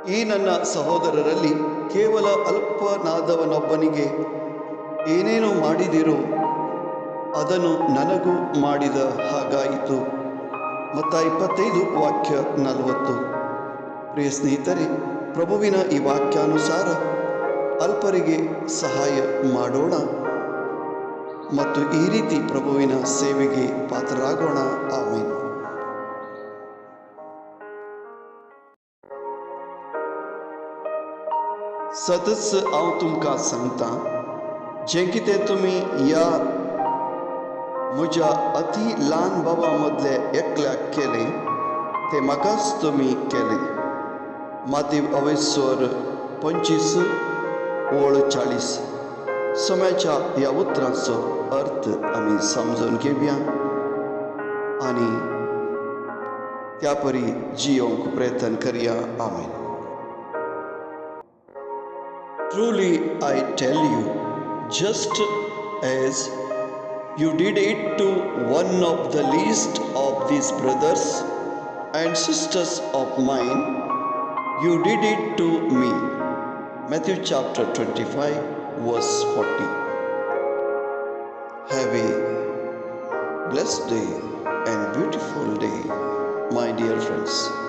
ಈ ನನ್ನ ಸಹೋದರರಲ್ಲಿ ಕೇವಲ ಅಲ್ಪನಾದವನೊಬ್ಬನಿಗೆ ಏನೇನು ಮಾಡಿದಿರೋ ಅದನ್ನು ನನಗೂ ಮಾಡಿದ ಹಾಗಾಯಿತು. ಮತ್ತಾಯ 25 ವಾಕ್ಯ 40. ಪ್ರಿಯ ಸ್ನೇಹಿತರೆ, ಪ್ರಭುವಿನ ಈ ವಾಕ್ಯಾನುಸಾರ ಅಲ್ಪರಿಗೆ ಸಹಾಯ ಮಾಡೋಣ ಮತ್ತು ಈ ರೀತಿ ಪ್ರಭುವಿನ ಸೇವೆಗೆ ಪಾತ್ರರಾಗೋಣ. ಆಮೆನ್. सदस्य हांव तुमकां सांगता, जें कितें तुमी ह्या म्हज्या अति ल्हान भावा मदले एकल्याक केलें तें म्हाकाच तुमी केलें. मातीव 25:40. सोम्याच्या ह्या उतरांचो अर्थ आमी समजून घेवया आनी त्या परी जियोंक प्रयत्न करया. आमेन. Truly I tell you, just as you did it to one of the least of these brothers and sisters of mine, you did it to me. Matthew chapter 25 verse 40. Have a blessed day and beautiful day, my dear friends.